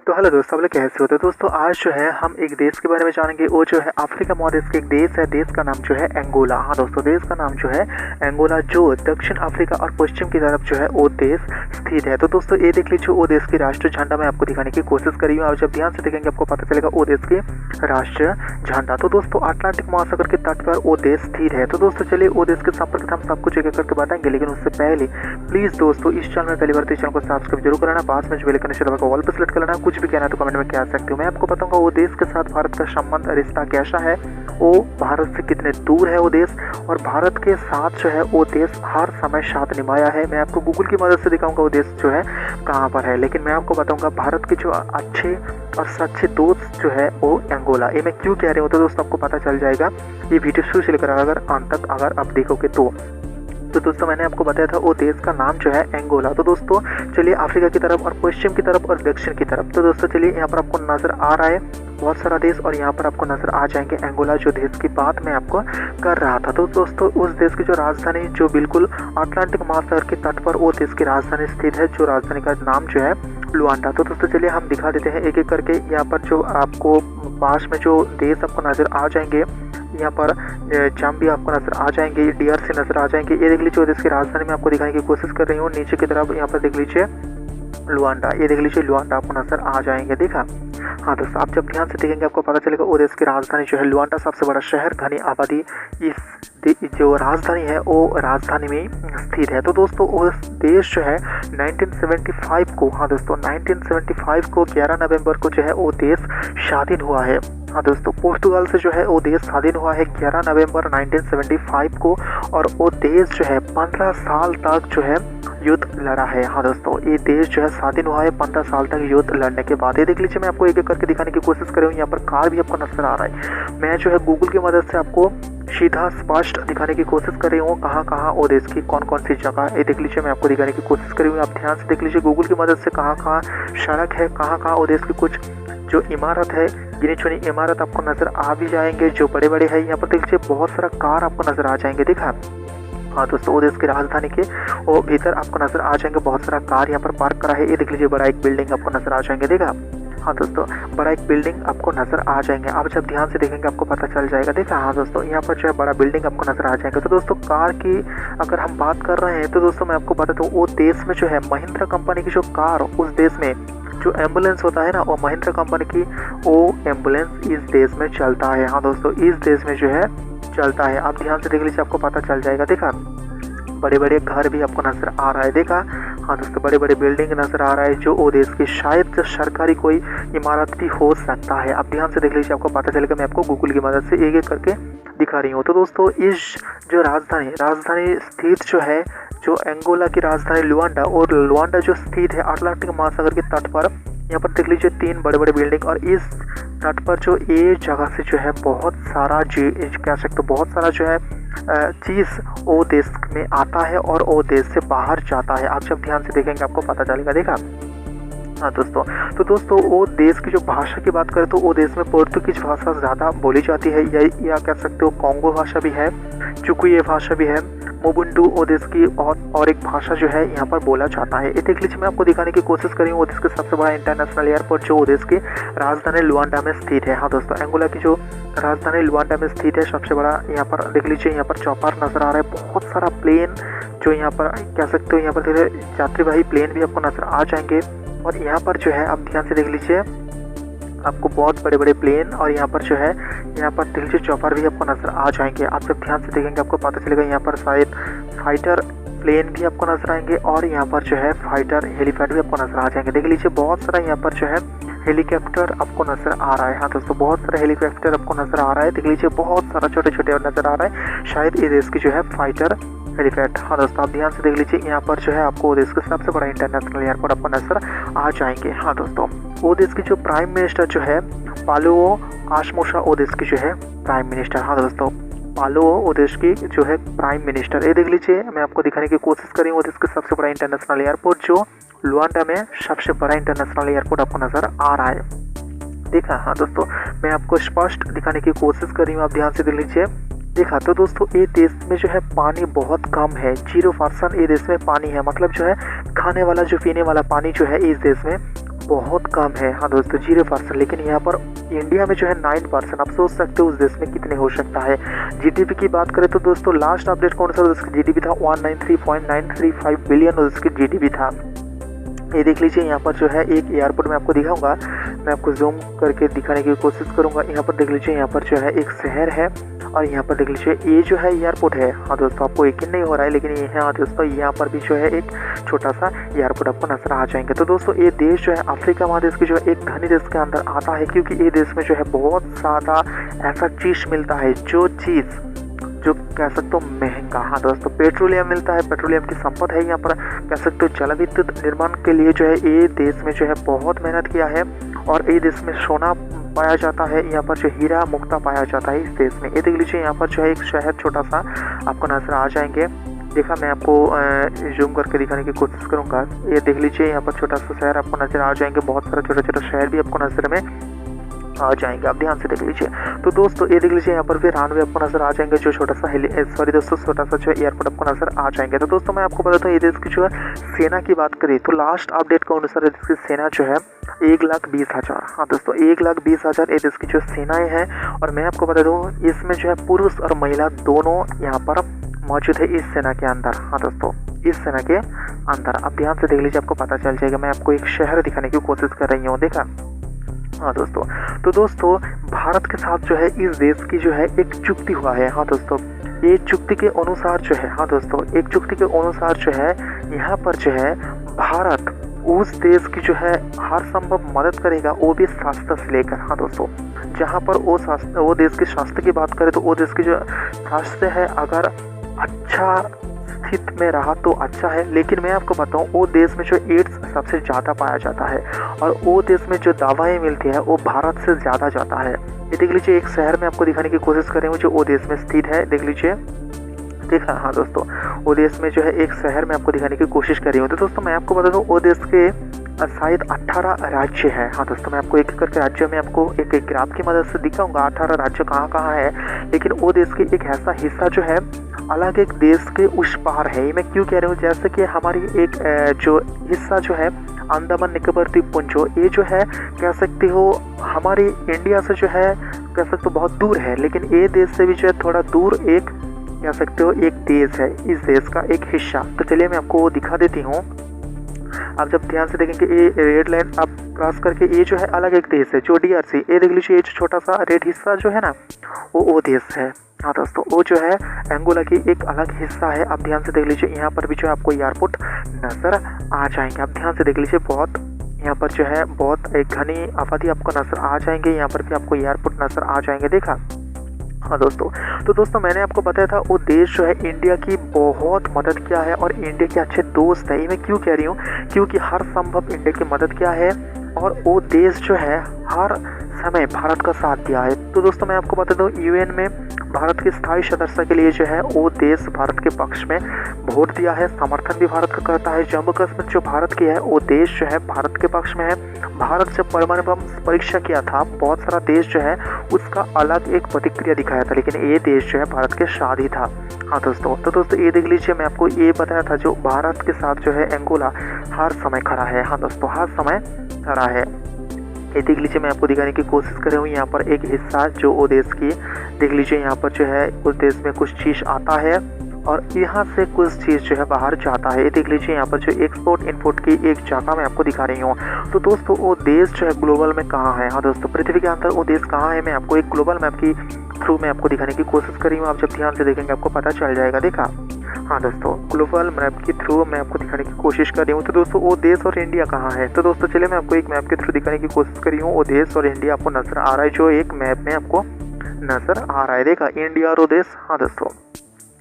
तो हेलो दोस्तों, आप लोग कैसे हो? तो दोस्तों आज जो है हम एक देश के बारे में जानेंगे। वो जो है अफ्रीका महादेश का एक देश है। देश का नाम जो है एंगोला। हाँ दोस्तों, देश का नाम जो है एंगोला, जो दक्षिण अफ्रीका और पश्चिम की तरफ जो है वो देश स्थित है। तो दोस्तों ये देख लीजिए, वो देश की राष्ट्रीय झंडा मैं आपको दिखाने की कोशिश करी हूँ। आप जब ध्यान से देखेंगे आपको पता चलेगा वो देश की राष्ट्रीय झंडा। तो दोस्तों अटलांटिक महासागर के तट पर वो देश स्थित है। तो दोस्तों चलिए वो देश के संपर्क हम सब कुछ एक एक करके बताएंगे, लेकिन उससे पहले प्लीज दोस्तों इस चैनल में पहली बार चैनल को सब्सक्राइब जरूर कराना, पास में जो बेल आइकन का ऑल पर सेलेक्ट कर लेना। कुछ भी कहना है तो कमेंट में कह सकते हो। मैं आपको बताऊंगा वो देश के साथ भारत का संबंध रिश्ता कैसा है, वो भारत से कितने दूर है वो देश, और भारत के साथ जो है वो देश हर समय साथ निभाया है। मैं आपको गूगल की मदद से दिखाऊंगा वो देश जो है कहाँ पर है, लेकिन मैं आपको बताऊंगा भारत के जो अच्छे और सच्चे दोस्त जो है वो एंगोला। ये मैं क्यों कह रही हूँ तो दोस्तों आपको पता चल जाएगा ये वीडियो शुरू से लेकर अगर अंत तक अगर आप देखोगे तो दोस्तों मैंने आपको बताया था वो देश का नाम जो है एंगोला। तो दोस्तों चलिए अफ्रीका की तरफ और पश्चिम की तरफ और दक्षिण की तरफ। तो दोस्तों चलिए यहाँ पर आपको नजर आ रहा है बहुत सारा देश, और यहाँ पर आपको नजर आ जाएंगे एंगोला, जो देश की बात मैं आपको कर रहा था। तो दोस्तों उस देश की जो राजधानी जो बिल्कुल अटलांटिक महासागर के तट पर वो देश की राजधानी स्थित है, जो राजधानी का नाम जो है लुआंडा। तो दोस्तों चलिए हम दिखा देते हैं एक एक करके। यहाँ पर जो आपको पास में जो देश आपको नजर आ जाएंगे, यहाँ पर जाम्बिया आपको नजर आ जाएंगे, DRC नजर आ जाएंगे। ये देख लीजिए देश की राजधानी में आपको दिखाने की कोशिश कर रही हूँ। नीचे की तरफ यहाँ पर देख लीजिए लुआंडा, ये देख लीजिए लुआंडा आपको नजर आ जाएंगे, देखा। हाँ दोस्तों आप जब ध्यान से देखेंगे आपको पता चलेगा वो देश की राजधानी जो है लुआंडा, सबसे बड़ा शहर, घनी आबादी, इस जो राजधानी है वो राजधानी में स्थित है। तो दोस्तों वो देश जो है 1975 को, हाँ दोस्तों 1975 को 11 नवंबर को जो है वो देश स्वाधीन हुआ है। हाँ दोस्तों पुर्तगाल से जो है वो देश स्वाधीन हुआ है 11 नवंबर 1975 को, और वो देश जो है 15 साल तक जो है युद्ध लड़ा है। हाँ दोस्तों ये देश जो है स्वाधीन हुआ है 15 साल तक युद्ध लड़ने के बाद। ये देख लीजिए मैं आपको एक एक करके दिखाने की कोशिश कर रही हूँ। यहाँ पर कार भी आपको नजर आ रहा है। मैं जो है गूगल की मदद से आपको सीधा स्पष्ट दिखाने की कोशिश कर रही हूँ कहाँ कहाँ वो देश की कौन कौन सी जगह। ये देख लीजिए मैं आपको दिखाने की कोशिश कर रही हूँ। आप ध्यान से देख लीजिए गूगल की मदद से कहाँ कहाँ सड़क है, कहाँ कहाँ वो देश की कुछ जो इमारत है, गिनी चुनी इमारत आपको नजर आ भी जाएंगे जो बड़े बड़े है। यहाँ पर देख लीजिए बहुत सारा कार आपको नजर आ जाएंगे, देखा। हाँ दोस्तों वो देश की राजधानी के वो भीतर आपको नजर आ जाएंगे बहुत सारा कार यहाँ पर पार्क करा है। ये देख लीजिए बड़ा एक बिल्डिंग आपको नजर आ जाएंगे, देखा। हाँ दोस्तों बड़ा एक बिल्डिंग आपको नजर आ जाएंगे। आप जब ध्यान से देखेंगे आपको पता चल जाएगा, देखा। हाँ दोस्तों यहाँ पर जो है बड़ा बिल्डिंग आपको नजर आ जाएंगे। तो दोस्तों कार की अगर हम बात कर रहे हैं तो दोस्तों मैं आपको बता दूँ वो देश में जो है महिंद्रा कंपनी की जो कार उस देश में जो एम्बुलेंस होता है ना, वो महिंद्रा कंपनी की वो एम्बुलेंस इस देश में चलता है। हाँ दोस्तों इस देश में जो है चलता है। आप ध्यान से देख लीजिए आपको पता चल जाएगा, देखा। बड़े बड़े घर भी आपको नजर आ रहा है, देखा। हाँ दोस्तों बड़े बड़े बिल्डिंग नजर आ रहा है जो वो देश की शायद सरकारी कोई इमारत भी हो सकता है। आप ध्यान से देख लीजिए आपको पता चलेगा। मैं आपको गूगल की मदद से एक एक करके दिखा रही हूँ। तो दोस्तों इस जो राजधानी स्थित जो है जो एंगोला की राजधानी लुआंडा, और लुआंडा जो स्थित है अटलांटिक महासागर के तट पर। यहाँ पर देख लीजिए 3 बड़े बड़े बिल्डिंग, और इस तट पर जो ये जगह से जो है बहुत सारा कह सकते हो बहुत सारा जो है चीज़ वो देश में आता है और वो देश से बाहर जाता है। आप जब ध्यान से देखेंगे आपको पता चलेगा, देखा। हाँ दोस्तों तो दोस्तों वो देश की जो भाषा की बात करें तो वो देश में पोर्तुगीज भाषा ज़्यादा बोली जाती है, या कह सकते हो कॉन्गो भाषा भी है, चुकुये भाषा भी है, मोबुंडू वो देश की और एक भाषा जो है यहाँ पर बोला जाता है। ये देख लीजिए मैं आपको दिखाने की कोशिश करी हूँ वो देश के सबसे बड़ा इंटरनेशनल एयरपोर्ट जो वो देश की राजधानी लुआंडा में स्थित है। हाँ दोस्तों एंगोला की जो राजधानी लुआंडा में स्थित है सबसे बड़ा, यहाँ पर देख लीजिए यहाँ पर चौपार नजर आ रहा है, बहुत सारा प्लेन जो यहाँ पर कह सकते हो यहाँ पर यात्रीवाही प्लेन भी आपको नजर आ जाएंगे। और यहाँ पर जो है आप ध्यान से देख लीजिए आपको बहुत बड़े बड़े प्लेन, और यहाँ पर जो है यहाँ पर देख लीजिए चौपार भी आपको नजर आ जाएंगे। आप जब ध्यान से देखेंगे आपको पता चलेगा यहाँ पर शायद फाइटर प्लेन भी आपको नजर आएंगे, और यहाँ पर जो है फाइटर हेलीपैड भी आपको नजर आ जाएंगे। देख लीजिए बहुत सारा यहाँ पर जो है हेलीकॉप्टर आपको नजर आ रहा है। हाँ दोस्तों बहुत सारा हेलीकॉप्टर आपको नजर आ रहा है। देख लीजिए बहुत सारा छोटे छोटे नजर आ रहा है, शायद ये देश की जो है फाइटर हेलीपैड। हाँ दोस्तों आप ध्यान से देख लीजिए यहाँ पर जो है आपको देश का सबसे बड़ा इंटरनेशनल एयरपोर्ट आपको नजर आ जाएंगे। हाँ दोस्तों वो देश की जो प्राइम मिनिस्टर जो है पालुओ आशमोसा, वो देश की जो है प्राइम मिनिस्टर। हाँ दोस्तों पालुओ वो देश की जो है प्राइम मिनिस्टर। ये देख लीजिए मैं आपको दिखाने की कोशिश करी हूँ वो देश का सबसे बड़ा इंटरनेशनल एयरपोर्ट जो लुआंडा में सबसे बड़ा इंटरनेशनल एयरपोर्ट आपको नजर आ रहा है, देखा। हाँ दोस्तों मैं आपको स्पष्ट दिखाने की कोशिश कर रही हूँ, आप ध्यान से देख लीजिए, देखा। तो दोस्तों ये देश में जो है पानी बहुत कम है, 0% ये देश में पानी है। मतलब जो है खाने वाला जो पीने वाला पानी जो है इस देश में बहुत कम है। हाँ दोस्तों 0%, लेकिन यहाँ पर इंडिया में जो है 9%। आप सोच सकते हो उस देश में कितने हो सकता है। जीडीपी की बात करें तो दोस्तों लास्ट अपडेट कौन सा उसका जीडीपी था 193.935 बिलियन उसकी जीडीपी था। ये देख लीजिए यहाँ पर जो है एक एयरपोर्ट में आपको दिखाऊंगा, मैं आपको जूम करके दिखाने की कोशिश करूंगा। यहाँ पर देख लीजिए यहाँ पर जो है एक शहर है और यहाँ पर देख लीजिए ये जो है एयरपोर्ट है। हाँ दोस्तों आपको यकीन नहीं हो रहा है लेकिन ये है। हाँ दोस्तों यहाँ पर भी जो है एक छोटा सा एयरपोर्ट आपको नजर आ जाएंगे। तो दोस्तों ये देश जो है अफ्रीका महादेश की जो है एक धनी देश के अंदर आता है, क्योंकि ये देश में जो है बहुत ज़्यादा ऐसा चीज़ मिलता है जो कह सकते हो महंगा। हाँ दोस्तों पेट्रोलियम मिलता है, पेट्रोलियम की संपद है यहाँ पर। कह सकते हो जल विद्युत निर्माण के लिए जो है ये देश में जो है बहुत मेहनत किया है और ये देश में सोना पाया जाता है, यहाँ पर जो हीरा मुक्ता पाया जाता है इस देश में। ये देख लीजिए यहाँ पर जो है एक शहर छोटा सा आपको नजर आ जाएंगे। देखा मैं आपको जूम करके दिखाने की कोशिश करूँगा। ये देख लीजिए यहाँ पर छोटा सा शहर आपको नजर आ जाएंगे, बहुत सारा छोटा छोटा शहर भी आपको नजर में आ जाएंगे। आप ध्यान से देख लीजिए। तो दोस्तों ये देख लीजिए यहाँ पर भी रनवे आपको नजर आ जाएंगे, जो छोटा सा छोटा सा जो एयरपोर्ट आपको नजर आ जाएंगे। तो दोस्तों मैं आपको बताता हूँ ये देश की जो है सेना की बात करें तो लास्ट अपडेट के अनुसार ये देश की सेना जो है 1,20,000। हाँ दोस्तों 1,20,000 ये देश की जो सेनाएं हैं। और मैं आपको बता दूँ इसमें जो है पुरुष और महिला दोनों यहाँ पर मौजूद है इस सेना के अंदर। हाँ दोस्तों इस सेना के अंदर आप ध्यान से देख लीजिए, आपको पता चल जाएगा। मैं आपको एक शहर दिखाने की कोशिश कर रही हूँ, देखा। हाँ दोस्तों तो दोस्तों भारत के साथ जो है इस देश की जो है एक चुक्ति हुआ है। हाँ दोस्तों ये चुक्ति के अनुसार जो है, हाँ दोस्तों एक चुक्ति के अनुसार जो है यहाँ पर जो है भारत उस देश की जो है हर संभव मदद करेगा, वो भी स्वास्थ्य से लेकर। हाँ दोस्तों जहाँ पर वो देश के स्वास्थ्य की बात करें तो वो देश की जो स्वास्थ्य है अगर अच्छा स्थित में रहा तो अच्छा है, लेकिन मैं आपको बताऊं वो देश में जो एड्स सबसे ज़्यादा पाया जाता है और वो देश में जो दवाएं मिलती है वो भारत से ज़्यादा जाता है। ये देख लीजिए एक शहर में आपको दिखाने की कोशिश कर रही हूँ जो वो देश में स्थित है, देख लीजिए, देखा। हाँ दोस्तों वो देश में जो है एक शहर में आपको दिखाने की कोशिश कर रही हूँ। तो दोस्तों मैं आपको बता दूँ वो देश के शायद 18 राज्य है। हाँ दोस्तों मैं आपको एक एक करके राज्यों में आपको एक एक ग्राफ की मदद से दिखाऊंगा 18 राज्य कहाँ कहाँ है। लेकिन वो देश के एक ऐसा हिस्सा जो है अलग एक देश के उस पार है। मैं क्यों कह रहा हूँ, जैसे कि हमारी एक जो हिस्सा जो है अंडमान निकोबार द्वीपपुंज, ये जो है कह सकते हो हमारी इंडिया से जो है कह सकते हो बहुत दूर है, लेकिन ये देश से भी जो है थोड़ा दूर एक कह सकते हो एक देश है, इस देश का एक हिस्सा। तो चलिए मैं आपको वो दिखा देती हूँ। आप जब ध्यान से देखेंगे ये रेड लाइन आप क्रॉस करके ये जो है अलग एक देश है जो DRC, ये देख लीजिए ये जो छोटा सा रेड हिस्सा जो है ना वो देश है। हाँ दोस्तों वो जो है एंगोला की एक अलग हिस्सा है। आप ध्यान से देख लीजिए यहाँ पर भी जो है आपको एयरपोर्ट नजर आ जाएंगे। आप ध्यान से देख लीजिए बहुत यहाँ पर जो है बहुत एक घनी आबादी आपको नजर आ जाएंगे, यहाँ पर भी आपको एयरपोर्ट नजर आ जाएंगे, देखा। हाँ दोस्तों तो दोस्तों मैंने आपको बताया था वो देश जो है इंडिया की बहुत मदद किया है और इंडिया के अच्छे दोस्त है। ये मैं क्यों कह रही हूँ, क्योंकि हर संभव इंडिया की मदद किया है और वो देश जो है हर समय भारत का साथ दिया है। तो दोस्तों मैं आपको बता दूँ UN में भारत की स्थायी सदस्यता के लिए जो है वो देश भारत के पक्ष में वोट दिया है, समर्थन भी भारत का करता है। जम्मू कश्मीर जो भारत की है वो देश जो है भारत के पक्ष में है। भारत जब परमाणु बम परीक्षा किया था बहुत सारा देश जो है उसका अलग एक प्रतिक्रिया दिखाया था, लेकिन ये देश जो है भारत के साथ ही था। हाँ दोस्तों तो दोस्तों ये देख लीजिए मैं आपको ये बताया था जो भारत के साथ जो है एंगोला हर समय खड़ा है। हाँ दोस्तों हर समय खड़ा है। ये देख लीजिए मैं आपको दिखाने की कोशिश कर रही हूँ यहाँ पर एक हिस्सा जो वो देश की, देख लीजिए यहाँ पर जो है उस देश में कुछ चीज़ आता है और यहाँ से कुछ चीज़ जो है बाहर जाता है। ये देख लीजिए यहाँ पर जो एक्सपोर्ट इम्पोर्ट की एक जगह मैं आपको दिखा रही हूँ। तो दोस्तों वो देश जो है ग्लोबल में कहाँ है, हाँ दोस्तों पृथ्वी के अंदर वो देश कहाँ है, मैं आपको एक ग्लोबल मैप की थ्रू मैं आपको दिखाने की कोशिश कर रही हूँ। आप जब ध्यान से देखेंगे आपको पता चल जाएगा, देखा। हाँ दोस्तों ग्लोबल मैप के थ्रू मैं आपको दिखाने की कोशिश कर रही हूँ। तो दोस्तों वो देश और इंडिया कहाँ है, तो दोस्तों चलिए मैं आपको एक मैप के थ्रू दिखाने की कोशिश कर रही हूँ। वो देश और इंडिया आपको नजर आ रहा है जो एक मैप में आपको नजर आ रहा है, देखा, इंडिया और वो देश। हाँ दोस्तों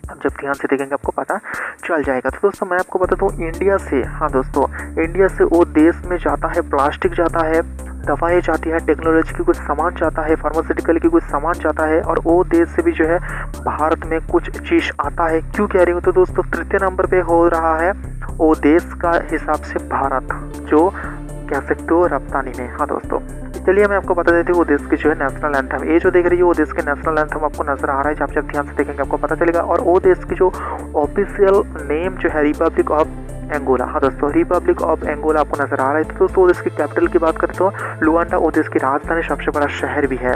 अब जब ध्यान से देखेंगे आपको पता चल जाएगा। तो दोस्तों मैं आपको बता दूँ इंडिया से, हाँ दोस्तों इंडिया से वो देश में जाता है प्लास्टिक जाता है, दवाएं जाती है, टेक्नोलॉजी की कुछ सामान जाता है, फार्मास्यूटिकल की कुछ सामान जाता है और वो देश से भी जो है भारत में कुछ चीज़ आता है। क्यों कह रही हूँ, तो दोस्तों तृतीय नंबर पे हो रहा है वो देश का हिसाब से भारत, जो कह सकते हो रफ्तानी में। हाँ दोस्तों चलिए मैं आपको बता देती हूँ वो देश की जो है नेशनल एंथम, ये जो देख रही है वो देश के नेशनल एंथम आपको नजर आ रहा है। जब ध्यान से देखेंगे आपको पता चलेगा। और वो देश की जो ऑफिशियल नेम जो है रिपब्लिक ऑफ एंगोला। हाँ दोस्तों, रिपब्लिक ऑफ एंगोला आपको नजर आ रहा है। तो दोस्तों वो देश की कैपिटल की बात करें तो लुआंडा वो देश की राजधानी, सबसे बड़ा शहर भी है।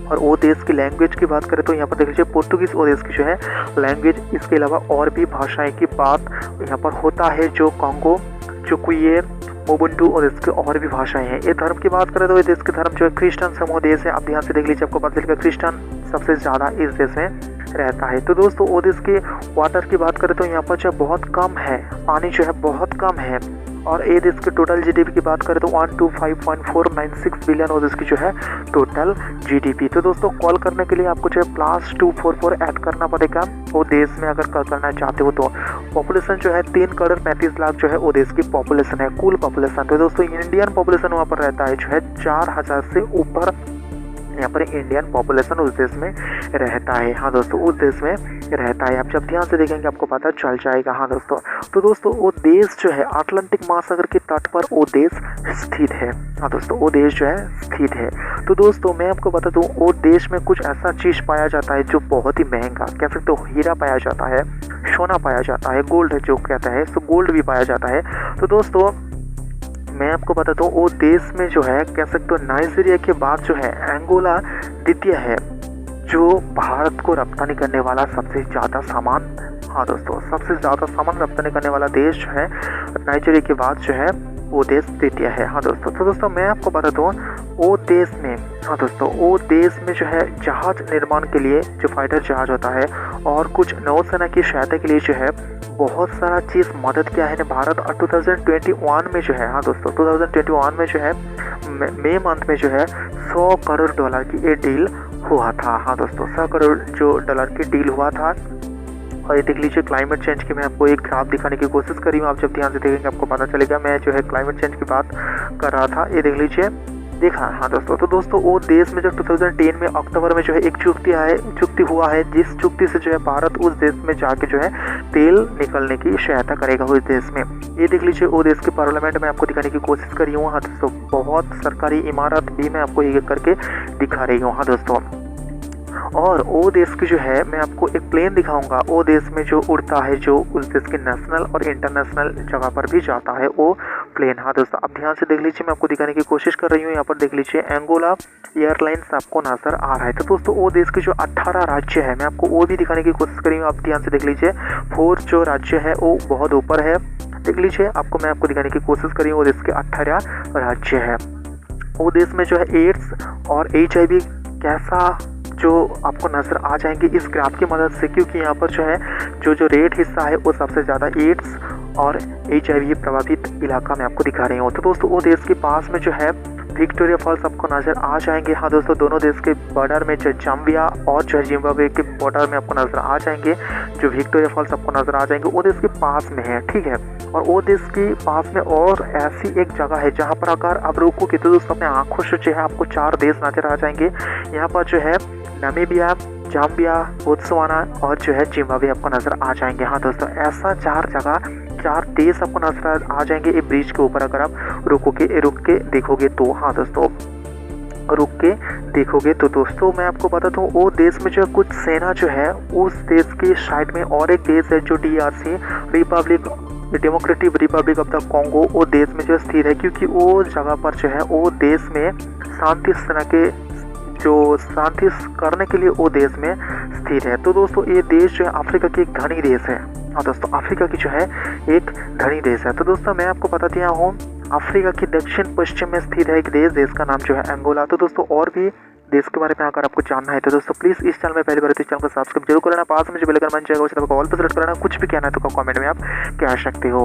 और वो देश की लैंग्वेज की बात करें तो यहाँ पर देख लीजिए पोर्तुगीज वो देश की जो है लैंग्वेज। इसके अलावा और भी भाषाएं की बात यहाँ पर होता है, जो कॉन्गो, चुकुये, मोबुंटू और इसके और भी भाषाएं हैं। ये धर्म की बात करें तो ये देश के धर्म जो है क्रिश्चियन समूह देश है। आप ध्यान से देख लीजिए, आपको पता चलेगा क्रिश्चियन सबसे ज़्यादा इस देश में रहता है। तो दोस्तों वो देश के वाटर की बात करें तो यहाँ पर जो बहुत कम है, पानी जो है बहुत कम है। और ये देश के टोटल जीडीपी की बात करें तो 125.496 बिलियन वो देश की जो है टोटल जीडीपी। तो दोस्तों कॉल करने के लिए आपको जो है +244 ऐड करना पड़ेगा वो देश में अगर कॉल करना चाहते हो तो। पॉपुलेशन जो है 3,35,00,000 जो है वो देश की पॉपुलेशन है, कुल पॉपुलेशन। तो दोस्तों इंडियन पॉपुलेशन वहाँ पर रहता है जो है 4,000 से ऊपर यहाँ पर इंडियन पॉपुलेशन उस देश में रहता है। हाँ दोस्तों उस देश में रहता है। आप जब ध्यान से देखेंगे आपको पता चल जाएगा। हाँ दोस्तों, तो दोस्तों वो देश जो है अटलांटिक महासागर के तट पर वो देश स्थित है। हाँ दोस्तों वो देश जो है स्थित है। तो दोस्तों मैं आपको बता दूँ वो देश में कुछ ऐसा चीज़ पाया जाता है जो बहुत ही महंगा, कह सकते हो हीरा पाया जाता है, सोना पाया जाता है, गोल्ड जो कहता है सो गोल्ड भी पाया जाता है। तो दोस्तों मैं आपको बताता हूँ वो देश में जो है कह सकते हो नाइजीरिया के बाद जो है एंगोला द्वितीय है जो भारत को रप्तानी करने वाला सबसे ज़्यादा सामान। हाँ दोस्तों सबसे ज़्यादा सामान रप्तानी करने वाला देश जो है नाइजीरिया के बाद जो है वो देश द्वितीय है। हाँ दोस्तों, तो दोस्तों मैं आपको बताता हूँ वो देश में, हाँ दोस्तों वो देश में जो है जहाज निर्माण के लिए जो फाइटर जहाज होता है और कुछ नौसेना की सहायता के लिए जो है बहुत सारा चीज़ मदद किया है भारत। और 2021 में जो है, हाँ दोस्तों 2021 में जो है मई मंथ में जो है $100 करोड़ की ये डील हुआ था। हाँ दोस्तों $100 करोड़ जो डॉलर की डील हुआ था। और ये देख लीजिए क्लाइमेट चेंज की मैं आपको एक ग्राफ दिखाने की कोशिश कर रही हूँ। आप जब ध्यान से देखेंगे आपको पता चलेगा। मैं जो है क्लाइमेट चेंज की बात कर रहा था, ये देख लीजिए देखा। हाँ दोस्तों, तो दोस्तों वो देश में जो 2010 में अक्टूबर में जो है एक चुक्ति हुआ है, जिस चुक्ति से जो है भारत उस देश में जाके जो है तेल निकलने की सहायता करेगा उस देश में। ये देख लीजिए वो देश के पार्लियामेंट में आपको दिखाने की कोशिश कर रही हूँ। हाँ दोस्तों बहुत सरकारी इमारत भी मैं आपको ये करके दिखा रही हूँ। हाँ दोस्तों, और वो देश की जो है मैं आपको एक प्लेन दिखाऊंगा वो देश में जो उड़ता है, जो उस देश के नेशनल और इंटरनेशनल जगह पर भी जाता है वो प्लेन। हाँ दोस्तों आप ध्यान से देख लीजिए, मैं आपको दिखाने की कोशिश कर रही हूँ। यहाँ पर देख लीजिए एंगोला एयरलाइंस आपको नजर आ रहा है। तो दोस्तों वो देश के जो 18 राज्य है मैं आपको वो भी दिखाने की कोशिश कर रही हूँ। आप ध्यान से देख लीजिए 4 जो राज्य है वो बहुत ऊपर है। देख लीजिए आपको मैं आपको दिखाने की कोशिश कर रही हूँ वो देश के 18 राज्य है। वो देश में जो है एड्स और HIV कैसा जो आपको नज़र आ जाएंगे इस ग्राफ की मदद से, क्योंकि यहाँ पर जो है जो रेड हिस्सा है वो सबसे ज़्यादा एड्स और HIV प्रभावित इलाका में आपको दिखा रही हूँ। तो दोस्तों वो देश के पास में जो है विक्टोरिया फॉल्स आपको नज़र आ जाएंगे। हाँ दोस्तों दोनों देश के बॉर्डर में जो जाम्बिया और जो है जिम्बाब्वे के बॉर्डर में आपको नज़र आ जाएंगे जो विक्टोरिया फॉल्स आपको नज़र आ जाएंगे, वो देश के पास में है। ठीक है, और वो देश के पास में और ऐसी एक जगह है जहाँ पर अगर आप रुकोगे तो दोस्तों अपने आँखों से जो है आपको 4 देश नज़र आ जाएंगे। यहाँ पर जो है नामीबिया, जाम्बिया, बोत्सवाना और जो है जिम्बाब्वे आपको नज़र आ जाएंगे। हाँ दोस्तों ऐसा 4 जगह 4 देश आपको नजर आ जाएंगे ये ब्रिज के ऊपर अगर आप रुक के देखोगे तो। हाँ दोस्तों रुक के देखोगे तो दोस्तों मैं आपको बताता हूँ वो देश में जो कुछ सेना जो है उस देश के साइड में और एक देश है जो DRC democratic Republic of the Congo वो देश में जो स्थित है, क्योंकि वो जगह पर जो है वो देश में शांति सेना के जो शांति करने के लिए वो देश में स्थित है। तो दोस्तों ये देश जो है अफ्रीका की एक धनी देश है। हाँ दोस्तों अफ्रीका की जो है एक धनी देश है। तो दोस्तों मैं आपको बता दिया हूँ अफ्रीका की दक्षिण पश्चिम में स्थित है एक देश का नाम जो है एंगोला। तो दोस्तों और भी देश के बारे में अगर आपको जानना है तो दोस्तों प्लीज़ इस चैनल में पहली बार तो इस चैनल को सब्सक्राइब जरूर करना, पास में जो बेल आइकन बन जाएगा उसे आपको ऑल पर सेलेक्ट करना। कुछ भी कहना है तो कमेंट में आप कह सकते हो।